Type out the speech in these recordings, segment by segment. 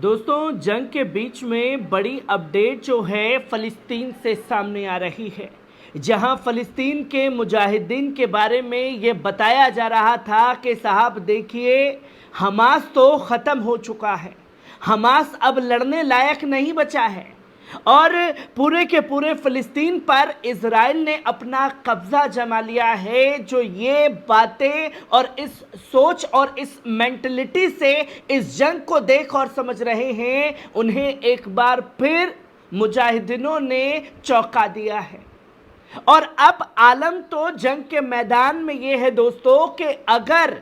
दोस्तों, जंग के बीच में बड़ी अपडेट जो है फ़लस्तीन से सामने आ रही है, जहां फ़लस्तीन के मुजाहिदीन के बारे में ये बताया जा रहा था कि साहब देखिए, हमास तो ख़त्म हो चुका है, हमास अब लड़ने लायक नहीं बचा है और पूरे के पूरे फ़लस्तीन पर इज़राइल ने अपना कब्ज़ा जमा लिया है। जो ये बातें और इस सोच और इस मेंटलिटी से इस जंग को देख और समझ रहे हैं, उन्हें एक बार फिर मुजाहिदीनों ने चौंका दिया है। और अब आलम तो जंग के मैदान में ये है दोस्तों कि अगर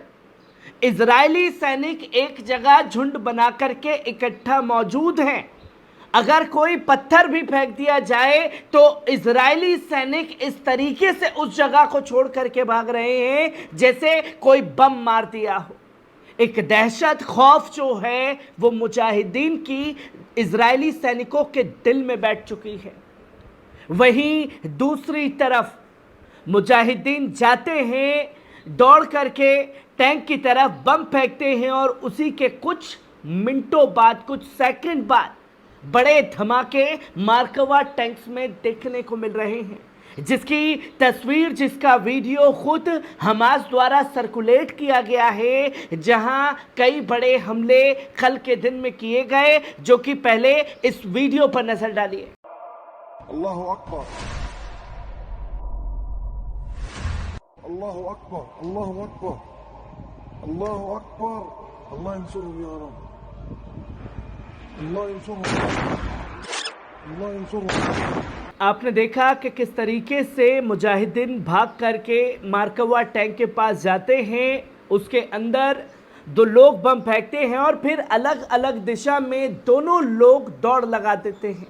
इजरायली सैनिक एक जगह झुंड बना करके इकट्ठा मौजूद हैं, अगर कोई पत्थर भी फेंक दिया जाए तो इजरायली सैनिक इस तरीके से उस जगह को छोड़ करके भाग रहे हैं जैसे कोई बम मार दिया हो। एक दहशत खौफ जो है वो मुजाहिदीन की इजरायली सैनिकों के दिल में बैठ चुकी है। वहीं दूसरी तरफ मुजाहिदीन जाते हैं, दौड़ करके टैंक की तरफ बम फेंकते हैं और उसी के कुछ मिनटों बाद, कुछ सेकंड बाद बड़े धमाके मार्कवा टैंक्स में देखने को मिल रहे हैं, जिसकी तस्वीर, जिसका वीडियो खुद हमास द्वारा सर्कुलेट किया गया है, जहां कई बड़े हमले कल के दिन में किए गए, जो कि पहले इस वीडियो पर नजर डालिए। अल्लाहु अकबर, अल्लाहु अकबर, अल्लाहु अकबर, अल्लाहु अकबर, अल्लाह इंसुरहुम या रब, अल्लाह इंसुरहुम, अल्लाह इंसुरहुम। आपने देखा कि किस तरीके से मुजाहिदीन भाग करके मार्कवा टैंक के पास जाते हैं, उसके अंदर दो लोग बम फेंकते हैं और फिर अलग अलग दिशा में दोनों लोग दौड़ लगा देते हैं।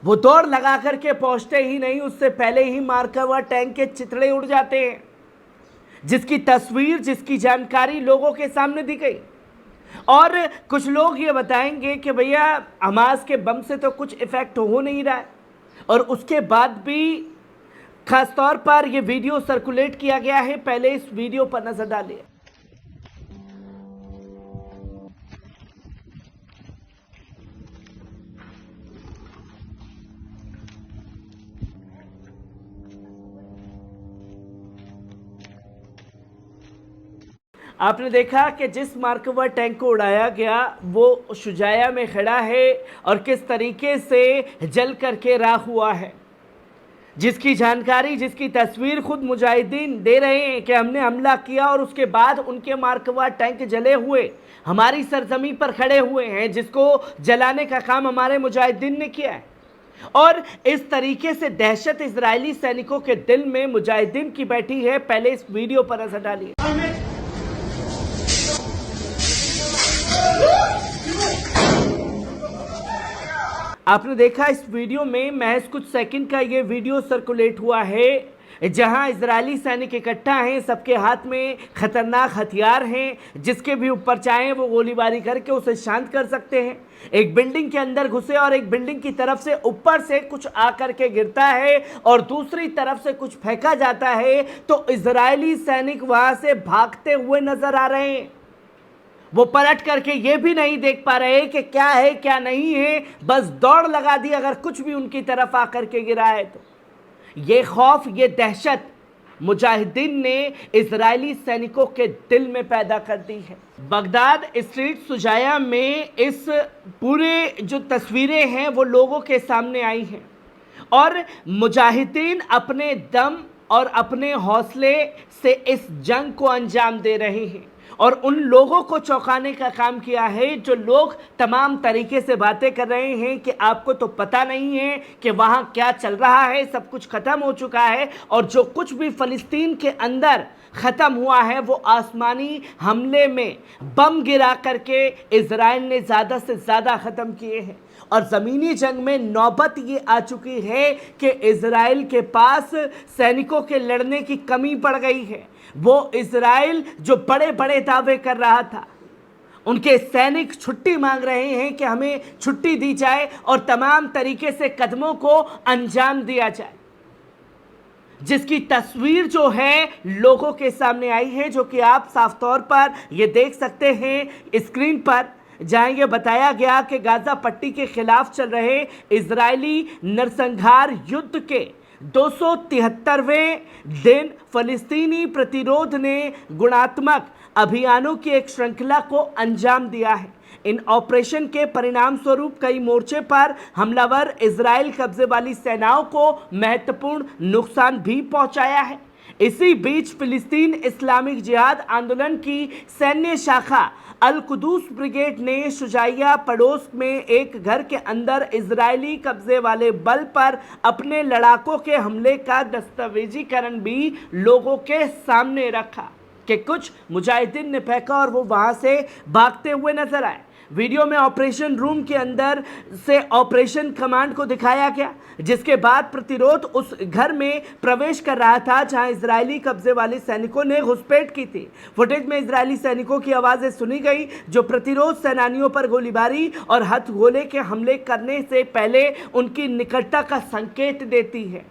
वो दौड़ लगा करके पहुंचते ही नहीं, उससे पहले ही मार्कवा टैंक के चिथड़े उड़ जाते हैं, जिसकी तस्वीर, जिसकी जानकारी लोगों के सामने दी गई। और कुछ लोग ये बताएंगे कि भैया हमास के बम से तो कुछ इफेक्ट हो नहीं रहा है, और उसके बाद भी खास तौर पर यह वीडियो सर्कुलेट किया गया है। पहले इस वीडियो पर नजर डालिए। आपने देखा कि जिस मार्कवा टैंक को उड़ाया गया वो शुजाया में खड़ा है और किस तरीके से जल करके राख हुआ है, जिसकी जानकारी, जिसकी तस्वीर खुद मुजाहिदीन दे रहे हैं कि हमने हमला किया और उसके बाद उनके मार्कवा टैंक जले हुए हमारी सरजमी पर खड़े हुए हैं, जिसको जलाने का काम हमारे मुजाहिदीन ने किया है। और इस तरीके से दहशत इजरायली सैनिकों के दिल में मुजाहिदीन की बैठी है। पहले इस वीडियो पर नजर डालिए। आपने देखा इस वीडियो में महज कुछ सेकंड का ये वीडियो सर्कुलेट हुआ है, जहां इजरायली सैनिक इकट्ठा हैं, सबके हाथ में खतरनाक हथियार हैं, जिसके भी ऊपर चाहें वो गोलीबारी करके उसे शांत कर सकते हैं। एक बिल्डिंग के अंदर घुसे और एक बिल्डिंग की तरफ से ऊपर से कुछ आकर के गिरता है और दूसरी तरफ से कुछ फेंका जाता है, तो इजरायली सैनिक वहां से भागते हुए नजर आ रहे हैं। वो पलट करके ये भी नहीं देख पा रहे कि क्या है क्या नहीं है, बस दौड़ लगा दी अगर कुछ भी उनकी तरफ आकर के गिरा है तो। ये खौफ, ये दहशत मुजाहिदीन ने इजरायली सैनिकों के दिल में पैदा कर दी है। बगदाद स्ट्रीट शुजाया में इस पूरे जो तस्वीरें हैं वो लोगों के सामने आई हैं और मुजाहिदीन अपने दम और अपने हौसले से इस जंग को अंजाम दे रहे हैं और उन लोगों को चौंकाने का काम किया है जो लोग तमाम तरीके से बातें कर रहे हैं कि आपको तो पता नहीं है कि वहाँ क्या चल रहा है, सब कुछ ख़त्म हो चुका है और जो कुछ भी फ़लस्तीन के अंदर ख़त्म हुआ है वो आसमानी हमले में बम गिरा करके इजराइल ने ज़्यादा से ज़्यादा ख़त्म किए हैं। और ज़मीनी जंग में नौबत ये आ चुकी है कि इजराइल के पास सैनिकों के लड़ने की कमी पड़ गई है। वो इजराइल जो बड़े बड़े दावे कर रहा था, उनके सैनिक छुट्टी मांग रहे हैं कि हमें छुट्टी दी जाए और तमाम तरीके से कदमों को अंजाम दिया जाए, जिसकी तस्वीर जो है लोगों के सामने आई है, जो कि आप साफ तौर पर ये देख सकते हैं स्क्रीन पर। जहां ये बताया गया कि गाजा पट्टी के खिलाफ चल रहे इजरायली नरसंहार युद्ध के 273वें दिन फलस्तीनी प्रतिरोध ने गुणात्मक अभियानों की एक श्रृंखला को अंजाम दिया है। इन ऑपरेशन के परिणाम स्वरूप कई मोर्चे पर हमलावर इजराइल कब्जे वाली सेनाओं को महत्वपूर्ण नुकसान भी पहुंचाया है। इसी बीच फिलिस्तीन इस्लामिक जिहाद आंदोलन की सैन्य शाखा अल कुदूस ब्रिगेड ने शुजाइया पड़ोस में एक घर के अंदर इजरायली कब्जे वाले बल पर अपने लड़ाकों के हमले का दस्तावेजीकरण भी लोगों के सामने रखा कि कुछ मुजाहिदीन ने फेंका और वो वहां से भागते हुए नजर आए। वीडियो में ऑपरेशन रूम के अंदर से ऑपरेशन कमांड को दिखाया गया, जिसके बाद प्रतिरोध उस घर में प्रवेश कर रहा था जहां इजरायली कब्जे वाले सैनिकों ने घुसपैठ की थी। फुटेज में इजरायली सैनिकों की आवाजें सुनी गई जो प्रतिरोध सेनानियों पर गोलीबारी और हथगोले के हमले करने से पहले उनकी निकटता का संकेत देती है।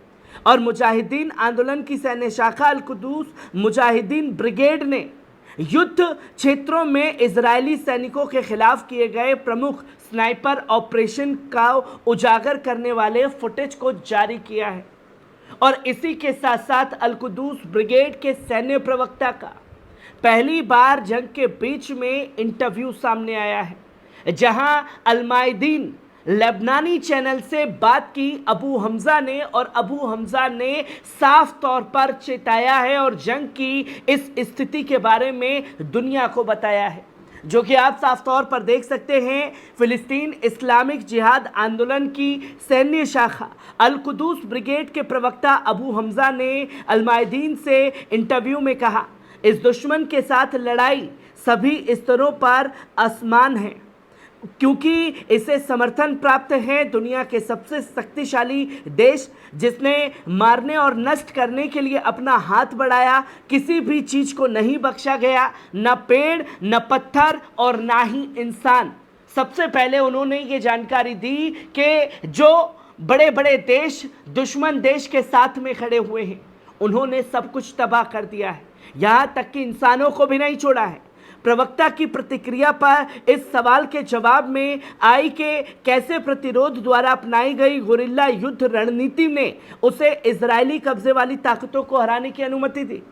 और मुजाहिदीन आंदोलन की सैन्य शाखा अल कुदूस मुजाहिदीन ब्रिगेड ने युद्ध क्षेत्रों में इजरायली सैनिकों के खिलाफ किए गए प्रमुख स्नाइपर ऑपरेशन का उजागर करने वाले फुटेज को जारी किया है। और इसी के साथ साथ अल कुदूस ब्रिगेड के सैन्य प्रवक्ता का पहली बार जंग के बीच में इंटरव्यू सामने आया है, जहां अलमायदीन लेबनानी चैनल से बात की अबू हमजा ने, और अबू हमजा ने साफ तौर पर चेताया है और जंग की इस स्थिति के बारे में दुनिया को बताया है, जो कि आप साफ तौर पर देख सकते हैं। फिलिस्तीन इस्लामिक जिहाद आंदोलन की सैन्य शाखा अल कुदूस ब्रिगेड के प्रवक्ता अबू हमजा ने अलमायदीन से इंटरव्यू में कहा, इस दुश्मन के साथ लड़ाई सभी स्तरों पर आसान है क्योंकि इसे समर्थन प्राप्त है दुनिया के सबसे शक्तिशाली देश, जिसने मारने और नष्ट करने के लिए अपना हाथ बढ़ाया। किसी भी चीज को नहीं बख्शा गया, न पेड़, न पत्थर और ना ही इंसान। सबसे पहले उन्होंने ये जानकारी दी कि जो बड़े बड़े देश दुश्मन देश के साथ में खड़े हुए हैं, उन्होंने सब कुछ तबाह कर दिया है, यहाँ तक कि इंसानों को भी नहीं छोड़ा है। प्रवक्ता की प्रतिक्रिया पर इस सवाल के जवाब में आई कि कैसे प्रतिरोध द्वारा अपनाई गई गुरिल्ला युद्ध रणनीति ने उसे इजरायली कब्जे वाली ताकतों को हराने की अनुमति दी।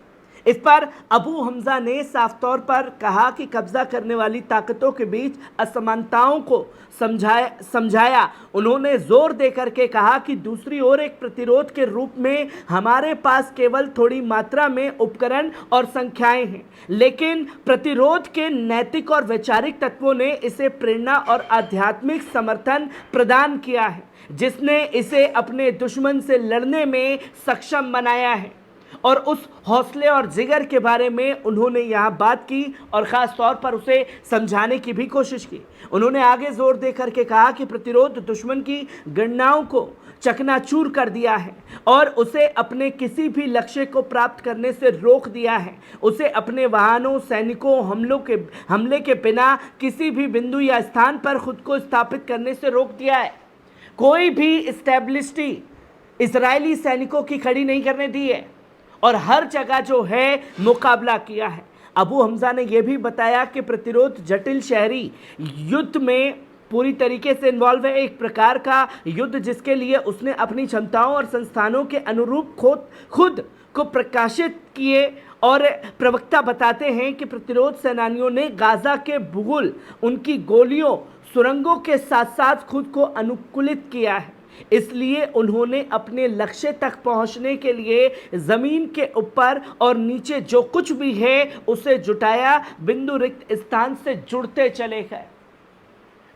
इस पर अबू हमजा ने साफ तौर पर कहा कि कब्जा करने वाली ताकतों के बीच असमानताओं को समझाया। उन्होंने जोर देकर के कहा कि दूसरी ओर एक प्रतिरोध के रूप में हमारे पास केवल थोड़ी मात्रा में उपकरण और संख्याएं हैं, लेकिन प्रतिरोध के नैतिक और वैचारिक तत्वों ने इसे प्रेरणा और आध्यात्मिक समर्थन प्रदान किया है, जिसने इसे अपने दुश्मन से लड़ने में सक्षम बनाया है। और उस हौसले और जिगर के बारे में उन्होंने यहाँ बात की और ख़ास तौर पर उसे समझाने की भी कोशिश की। उन्होंने आगे जोर दे करके कहा कि प्रतिरोध दुश्मन की गणनाओं को चकनाचूर कर दिया है और उसे अपने किसी भी लक्ष्य को प्राप्त करने से रोक दिया है। उसे अपने वाहनों, सैनिकों, हमले के बिना किसी भी बिंदु या स्थान पर खुद को स्थापित करने से रोक दिया है। कोई भी इस्टेब्लिश्डी इजरायली सैनिकों की खड़ी नहीं करने दी है और हर जगह जो है मुकाबला किया है। अबू हमजा ने यह भी बताया कि प्रतिरोध जटिल शहरी युद्ध में पूरी तरीके से इन्वॉल्व है, एक प्रकार का युद्ध जिसके लिए उसने अपनी क्षमताओं और संस्थानों के अनुरूप खुद को प्रकाशित किए। और प्रवक्ता बताते हैं कि प्रतिरोध सेनानियों ने गाजा के बुगुल, उनकी गोलियों, सुरंगों के साथ साथ खुद को अनुकूलित किया है। इसलिए उन्होंने अपने लक्ष्य तक पहुंचने के लिए जमीन के ऊपर और नीचे जो कुछ भी है उसे जुटाया, बिंदु रिक्त स्थान से जुड़ते चले गए।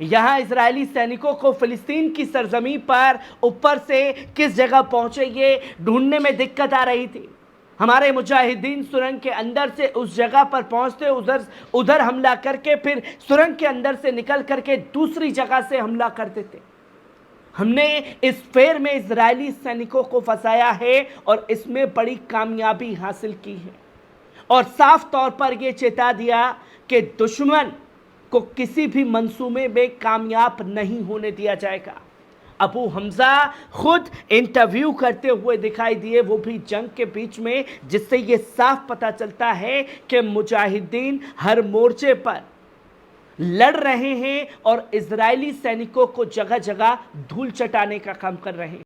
यहां इजरायली सैनिकों को फिलिस्तीन की सरजमी पर ऊपर से किस जगह पहुंचे ये ढूंढने में दिक्कत आ रही थी। हमारे मुजाहिदीन सुरंग के अंदर से उस जगह पर पहुंचते, उधर हमला करके फिर सुरंग के अंदर से निकल करके दूसरी जगह से हमला करते थे। हमने इस फेर में इजरायली सैनिकों को फंसाया है और इसमें बड़ी कामयाबी हासिल की है और साफ तौर पर यह चेता दिया कि दुश्मन को किसी भी मंसूबे में कामयाब नहीं होने दिया जाएगा। अबू हमजा खुद इंटरव्यू करते हुए दिखाई दिए, वो भी जंग के बीच में, जिससे ये साफ पता चलता है कि मुजाहिदीन हर मोर्चे पर लड़ रहे हैं और इजरायली सैनिकों को जगह जगह धूल चटाने का काम कर रहे हैं।